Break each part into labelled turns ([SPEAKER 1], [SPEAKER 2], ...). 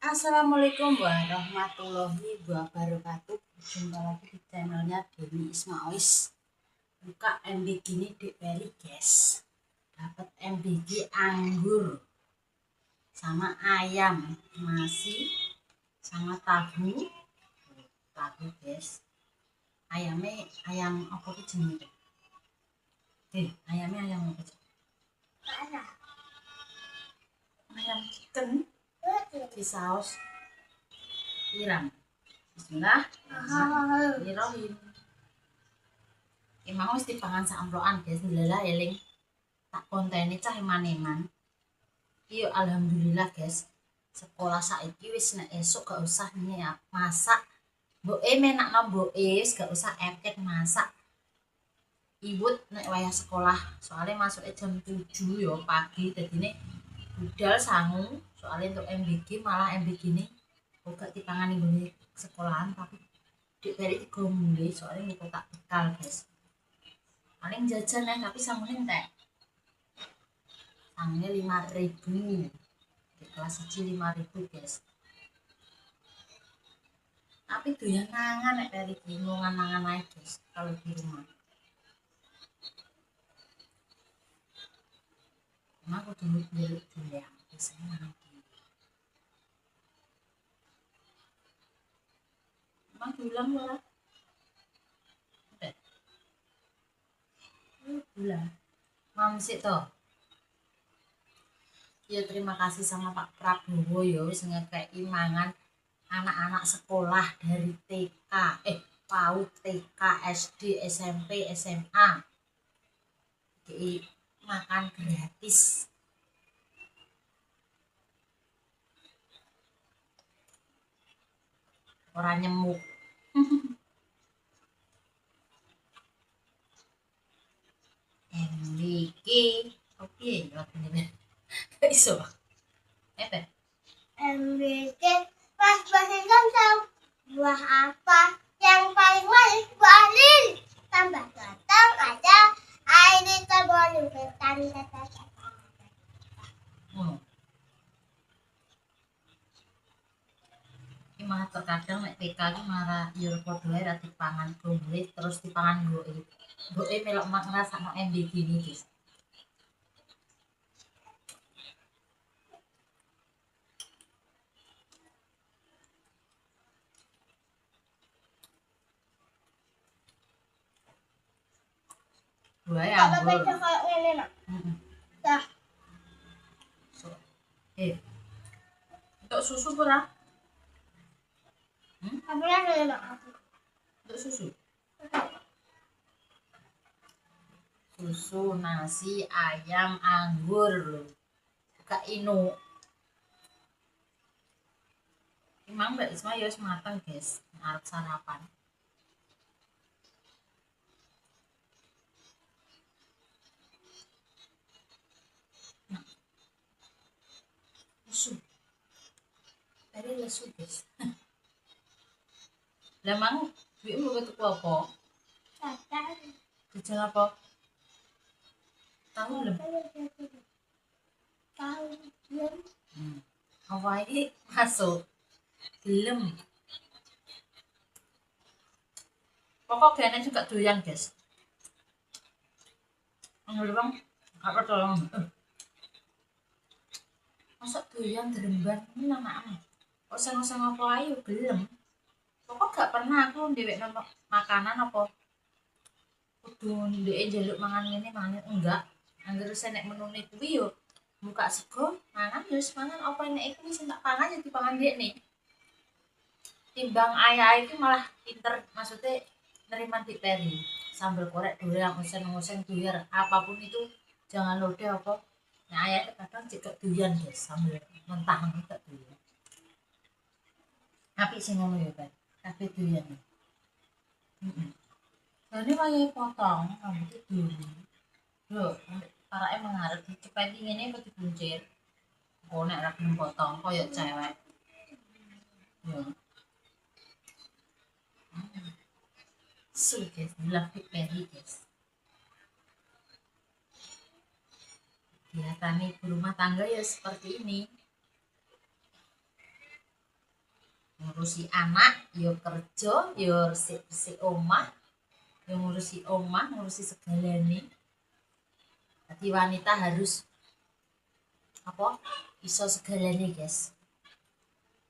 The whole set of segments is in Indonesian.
[SPEAKER 1] Assalamualaikum warahmatullahi wabarakatuh. Jumpa lagi di channelnya Deni Ismaois. Buka MBG ini di Peri guys. Dapat MBG anggur sama ayam nasi sama tahu guys. Ayamnya ayam apa itu jenis? Ayamnya ayam apa? Ayam chicken di saus tiram. Bismillahirrahmanirrahim. Emang wis dipangan samplokan guys, ndelah eling tak konteni cah eman-eman. Iyo alhamdulillah guys. Sekolah saiki wis nek esuk gak usah nyiap masak. Mboke menakno mboke wis gak usah epek masak. Iwut nek wayah sekolah, soalnya masuknya jam 7 yo pagi, dadine budal sangu, soalnya untuk MBG malah MBG ini gak dipangani nggone sekolahan tapi dik beri tiga mulai soalnya niku tak bekal guys. Paling jajan ya tapi sangune entek. Sangune 5.000. Di kelas 1 5.000 guys. Tapi doyan mangan nek dari bingungan mangan ae guys kalau di rumah. Aku dulu ya biasanya mangan. Emang bilang lah. Bulan. Mamsik toh. Ya terima kasih sama Pak Prabowo ya wis ngekeki mangan anak-anak sekolah dari TK, PAUD, TK, SD, SMP, SMA. Jadi makan gratis. Orang nyemuk. MBG. Oke, lagune. Gak iso.
[SPEAKER 2] MBG pas bahkan tahu buah apa yang paling manis? Buah lin. Tambah datang ada air terbolong bertanda.
[SPEAKER 1] Malah terkadang nek TK ki malah yo padha ae ra dipangan gomblet terus dipangan mboke. Mboke melok mak ngrasakno MBG ini guys. Dua ya anggur.
[SPEAKER 2] Kalau kayak ngene nak. Dah.
[SPEAKER 1] Untuk susu pura?
[SPEAKER 2] Kamu yang ngene nak aku.
[SPEAKER 1] Untuk susu. Susu, nasi, ayam, anggur loh. Buka inu. Emang Mbak Isma ya matang guys, arep sarapan. Lesu. Tadi lesu guys. Lah mang duit mau tuku apa? Jajan apa? Tahu belum?
[SPEAKER 2] Tahu belum?
[SPEAKER 1] Apa ini masuk? Belum. Pokok gane juga doyan guys. Ngono bang, apa tolong? Masak doyan deremban ini namanya. Oseng-oseng apa ayo belum. Pokok gak pernah aku ndewek makanan apa. Kudu ndek njaluk mangan ngene mangan enggak. Angger senek menune kuwi yo buka sego mangan yo mangan apa enek iku wis tak pangan yo dipangan ndekne. Timbang ayah iki malah pinter maksudnya nerima diperi. Sambal korek doyan oseng-oseng doyan apapun itu jangan lode apa. Nah ayah kadang juga doyan guys sambal mentah juga doyan. Apik sing ngono ya kan. Kabeh doyan. Jadi wayahe potong rambutnya dulu. Loh, parake mengarep dicepeti ngene apa dibuncir. Oh nek ra gelem potong koyo cewek. Yo. So guys, love peri guys. Kegiatan ibu rumah tangga ya seperti ini. ngurusi anak, yo kerja, yo resik-resik omah, yo ngurusi omah, ngurusi segalane. Jadi wanita harus apa? Iso segalane, guys.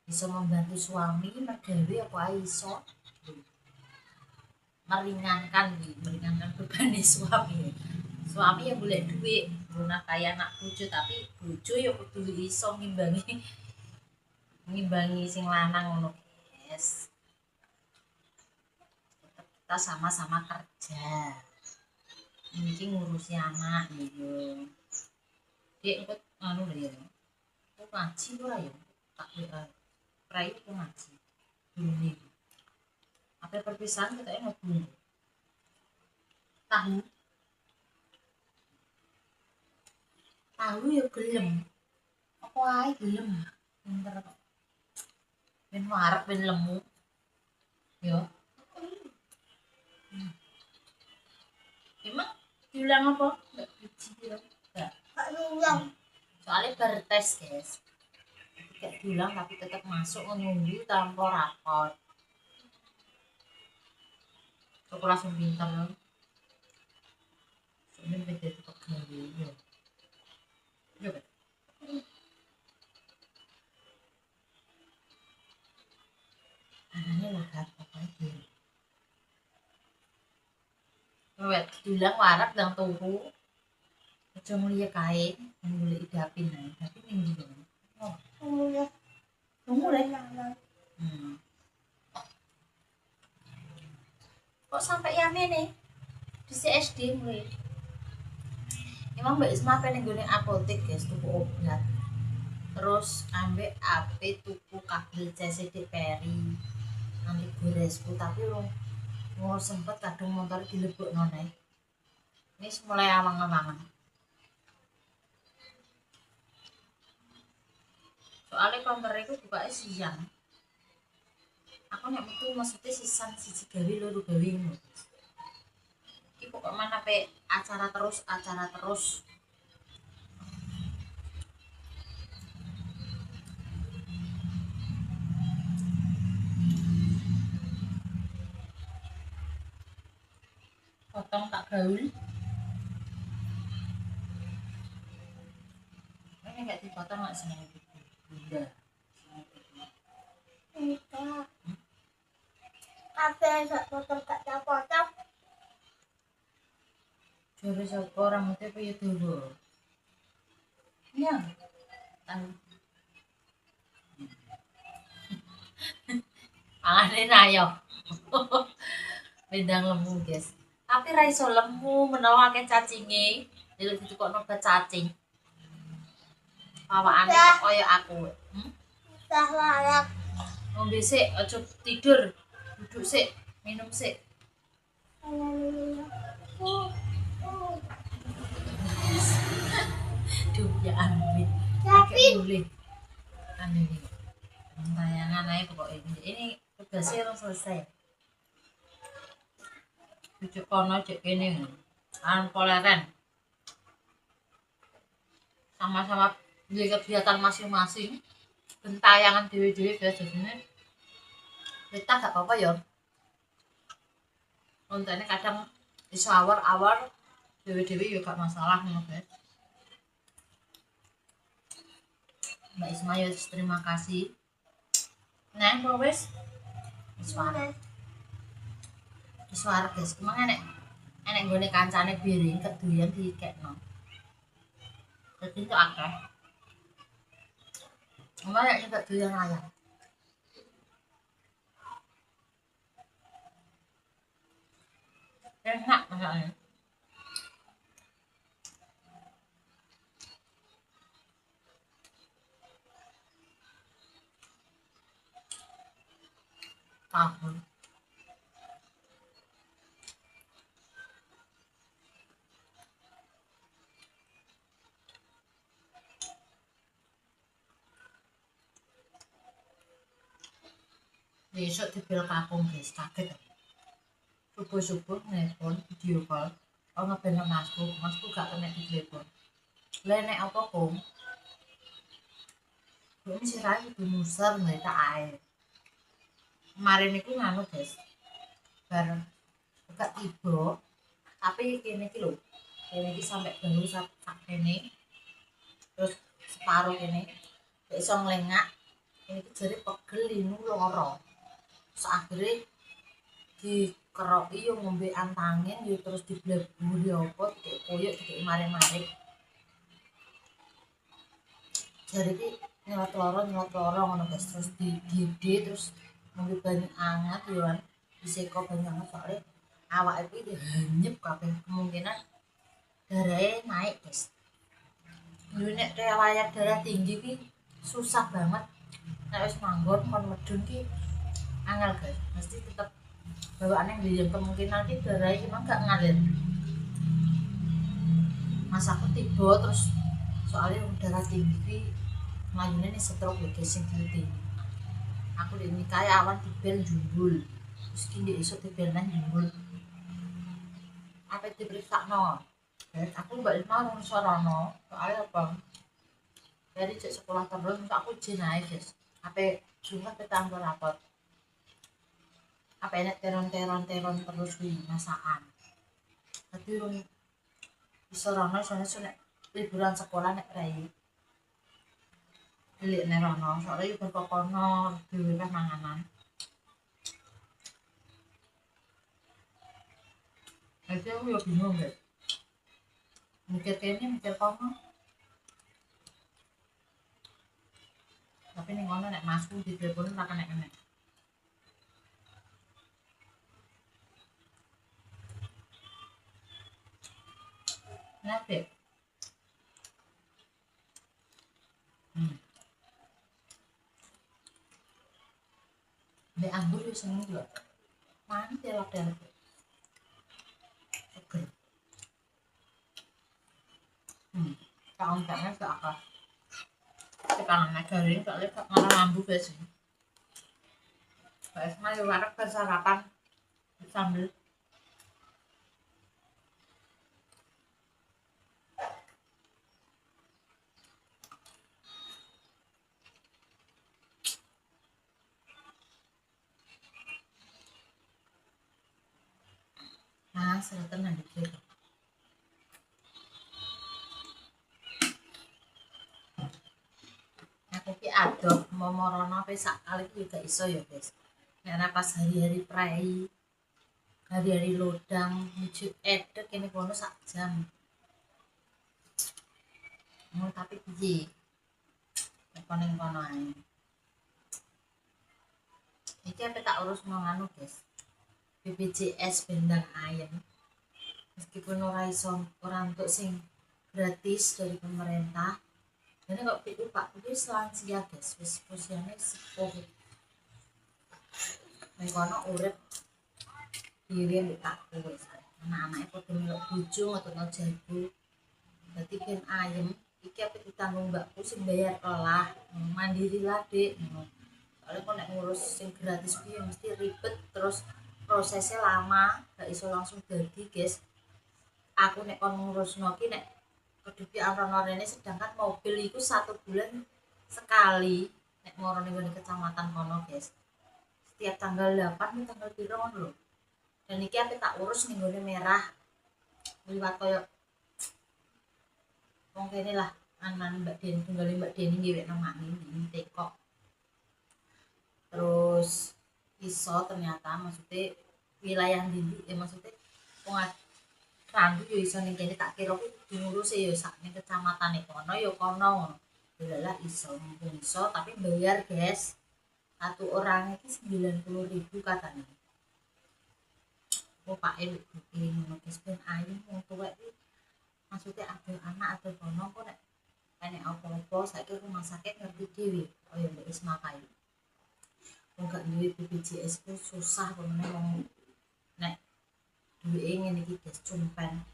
[SPEAKER 1] Iso membantu suami, mergawe apa ae iso. Meringankan beban suami. Suami yang boleh duit, guna kayak anak bojo, tapi bojo ya kudu iso ngimbangi sing lanang ngono, guys. Kita sama-sama kerja. Ini ngurusi anak yo. Dek ikut anu lho ya. Kok ngaji ora ya? Tak prai kok ngaji. Ini. Apa perpisahan kita ngobrol. Tahu ya gelem. Apa ae gelem. Pinter kok. Ben warek ben lemu. Yo. Emang diulang apa? Enggak biji bilang. Enggak.
[SPEAKER 2] diulang.
[SPEAKER 1] Soalnya bertes, guys. Tidak diulang tapi tetap masuk menunggu tanpa rapot. Aku langsung pintar. Ini beda itu pegawai. Yo. Yo. Anaknya lahat apa itu? Wet diulang warak dan turu. Aja mulia kae, mulai idapin ae. Tapi ning ndi lho. Oh, mulai. Kok sampai yame nih? Di CSD mulai. Emang Mbak Isma pengen nggone apotek, guys, tuku obat. Terus ambek AP tuku kabel CCD peri. Nanti goresku tapi mau sempet kadung motor dilebokno nih. Ini mulai awang-awangan. Soalnya konter itu bukanya siang. Aku nek metu maksudnya sisan siji gawe loro gawe ngono. Iki pokok mana pe acara terus. Potong tak gaul. Ini enggak dipotong enggak seneng gitu. Bunda.
[SPEAKER 2] Enggak. Kafe sak potong gak potong.
[SPEAKER 1] Jare sapa rambutnya piye dawa? Iya. Tahu. Angane ayo. Bendang lemu, guys. Tapi ra iso lemu menawa akeh cacinge. Lha ditukokno obat cacing. Awakane kok kaya aku.
[SPEAKER 2] Dah layak.
[SPEAKER 1] Ngombe sik, aja tidur. Duduk sik, minum sik. Duh, ya ampun.
[SPEAKER 2] Tapi
[SPEAKER 1] boleh. Anu ini. Tayangan aja pokoknya. Ini tugasnya harus selesai. Cucuk kono cek kene. Anu poleren. Sama-sama di kegiatan masing-masing. Bentayangan dewe-dewe biasanya. Kita gak apa-apa ya. Untune kadang iso awar-awar dewe-dewe ya gak masalah ngono, guys. Mbak Isma ya terima kasih. Nah, kok wis suara. Suara guys, emang enek nggone kancane biring keduyan dikekno. Dadi itu akeh. Mbak ya juga doyan ayam. Enak rasanya. Tahu. Besok dibel kakung, guys, kaget. Subuh-subuh nelpon video call. Oh ngebel masku gak kena di telepon. Lah nek apa kong? Ini si Rai itu muser mereka air. kemarin iku nganu guys, bareng buka tiba tapi kene iki lho, kene iki sampai baru sak kene, terus separuh kene gak iso nglengak, ini iki jare pegel linu lara, terus akhirnya dikeroki yo ngombe antangin yo terus dibleburi apa dikek koyok dikek mare-mare, jare iki nyelot loro ngono guys, terus digede terus ngombe banyu anget yo kan, diseko banyu anget soalnya awake iki hanyep kabeh, kemungkinan darahnya naik guys. Dulu nek riwayat darah tinggi ki susah banget, nek wis manggon kon medun ki angel guys, mesti tetep bawaane ngliyen, kemungkinan ki darah iki mah gak ngalir. Mas aku tiba terus soalnya darah tinggi ki mlayune nih stroke lho guys, sing tinggi. Aku dene kaya awan dibel jumbul, terus ki ndek iso dibel nang jumbul. Apa diperiksakno? Aku mbak mau ngesorano, soalnya apa? Dari cek sekolah terus, aku izin aja guys. Apa Jumat kita ambil rapot. Apa enak teron terus di masakan. Tapi rum disorano soalnya liburan sekolah nek rai. Delik nerono, soalnya juga kokono diwirah manganan. Jadi aku ya bingung guys. Mikir kayaknya mikir kono, tapi nih ngono nek masku di telepon tak kena. Nah deh, dek anggur yo seneng juga, mana telok seger. Tahun kayaknya gak apa. Sekarang negarin soalnya malah lambu guys. Guys, mari warak ke sarapan sambil nah seretan nanti gitu. Aku ki adoh mau morono apa sak kali ki gak iso ya guys. Karena pas hari-hari prei, hari-hari lodang, wujud edek ini kono sak jam. Mau tapi piye? Koning kono ae. Iki apa tak urus mau nganu guys. BPJS bendang ayam. Meskipun ora untuk sing gratis dari pemerintah. Jadi kok itu Pak itu lansia guys, wis usiane sepuh. Ning kono urip dhewe mbek takku wis. Anak-anake padha melok bojo ngono jago. Dadi ben ayem iki apa ditanggung mbakku sing bayar kelah. Mandiri lah, Dik. Soalnya kok nek ngurus sing gratis piye mesti ribet terus prosesnya lama, gak iso langsung dadi guys. Aku nek kon ngurusno ki nek kedupi amrono rene, sedangkan mobil itu 1 bulan sekali nek ngorone ngene kecamatan kono guys, setiap tanggal 8 nih tanggal piro ngono lho. Dan iki aku tak urus ning gone merah liwat koyo wong kene lah, anan Mbak Den, tunggale Mbak Den ngiwek nang mami tekok. Terus iso ternyata maksudnya wilayah ndi maksudnya Randu yo iso ning kene, tak kira ku diurusi yo sak ning kecamatane kono yo kono. Lha iso mumpung iso tapi bayar guys. Satu orang iki 90.000 katanya. Oh Pak iki ngono guys, ben ayu wong tuwek iki maksudnya ada anak ada kono kok nek enek apa-apa saiki rumah sakit ngerti dhewe kaya Mbak Isma kae. Wong gak duwe BPJS ku susah pemene wong nek duweke ngene iki guys, cumpen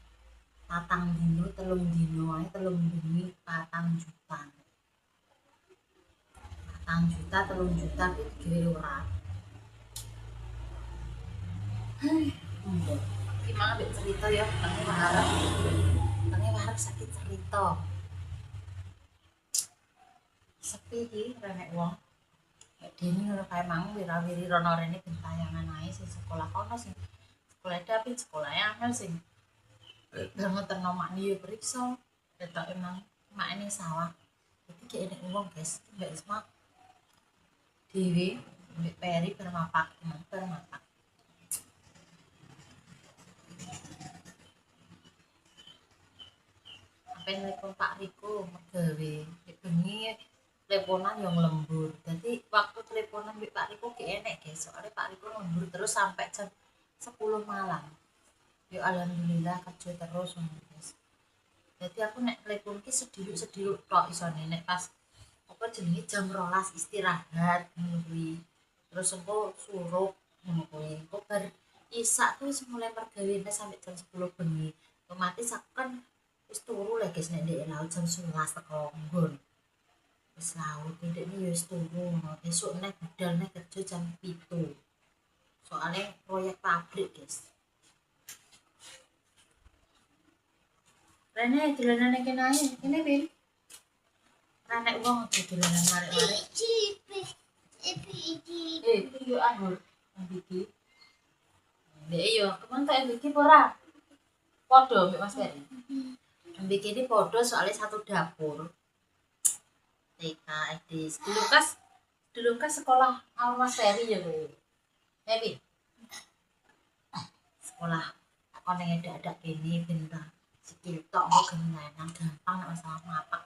[SPEAKER 1] 4 dino 3 dino ae 3 bengi 4 juta. 4 juta 3 juta iki digawe ora. Iki mang ambek cerita ya, tenge warep sakit cerita. Sepi iki renek wong. Nek Deni ngono kae mang wira-wiri rono rene ben tayangan ae sing sekolah kono sing sekolah David sekolah angel sing banget ternomakne yo periksa ketok emang mak ini sawah iki gak enek wong guys mbak Isma dhewe mbek Peri bermapak apa nelpon Pak Riko mergawe bengi teleponan yang lembur jadi waktu teleponan mbek Pak Riko gak enek guys soalnya Pak Riko lembur terus sampai jam 10 malam yo alhamdulillah kerja terus guys jadi aku nek telepon ki sediluk tok isone nek pas apa jenenge jam 12 istirahat ngono kuwi terus engko suruh ngono kuwi engko bar isak kuwi mulai mergawene sampai jam 10 bengi otomatis aku kan wis turu lho guys nek ndek laut jam 11 teko nggon wis laut ndekne yo wis turu ngono esuk nek budal nek kerja jam 7 soalnya proyek pabrik guys Rene dolanan kene ae kene Bin Rene wong dolanan marek-marek iki yo anggur iki ndek yo kemen tak iki ora padha mbek Mas Ferry mbek iki padha soalnya satu dapur TK SD dulu kas sekolah Mas Ferry ya kowe Bin sekolah kono ada kene bentar skill tok kok gendanan gampang nek masalah mapak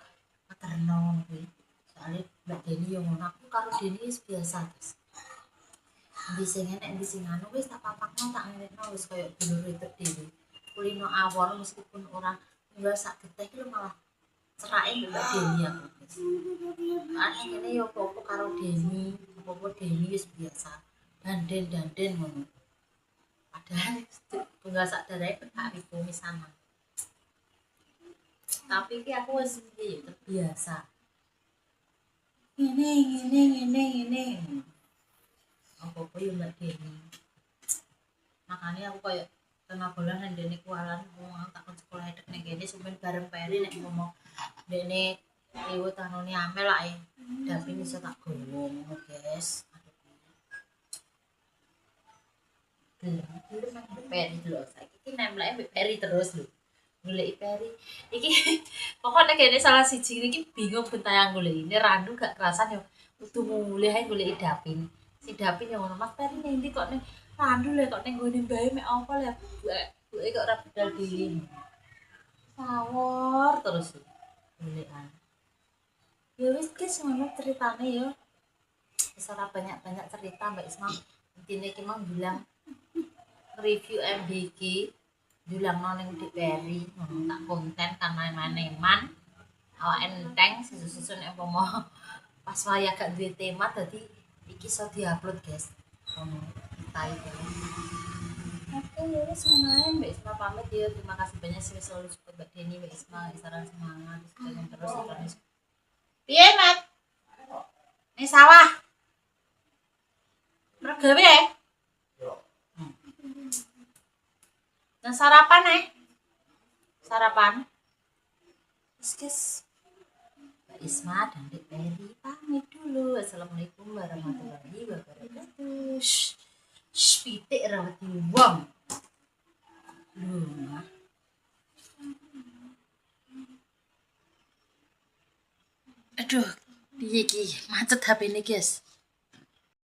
[SPEAKER 1] materno kuwi soalnya Mbak Deni yo ngono aku karo Deni wis biasa guys di sing enek di sing anu wis tak papakno tak ngerekno wis koyo dulur itu dhewe kulino awal meskipun ora tinggal sak getih iki malah cerake Mbak Deni aku guys ane kene yo apa karo Deni apa Deni wis biasa danden ngono padahal tunggal sak darahe Pak Riko misanan tapi ki aku wis terbiasa ini apa yo Mbak Deni makanya aku kayak kena bolan nang dene kualan wong takon sekolah edek ning kene sampeyan bareng Peri nek ngomong dene liwat anune amel ae tapi iso tak gowo guys Belum Peri lho saiki ki nemleke mbek Peri terus lho goleki Peri iki pokoknya kene salah siji iki bingung bentayang goleki ini randu gak kerasan yo kudu mulih ae goleki Dapin si Dapin yo ngono Mas Peri ning ndi kok ning randu lho kok ning gone mbae mek apa lho buke kok ora bedal dhewe sawor terus golekan ya wis guys ngono ceritane yo wis ora banyak cerita Mbak Isma intine iki mang bilang review MBK bilang ning di Peri ngono tak konten karena maneman awak enteng susu-susu nek mau pas waya gak duwe tema dadi iki iso diupload guys ngono kita itu oke ya wis ngono Mbak Isma pamit ya terima kasih banyak sih selalu support Mbak Deni Mbak Isma saran semangat terus terus piye Mat ning sawah mergawe Nah sarapan sarapan guys Mbak Isma dan Dek Peri pamit dulu assalamualaikum warahmatullahi wabarakatuh pitik rawati wong lho aduh piye iki macet HP ini guys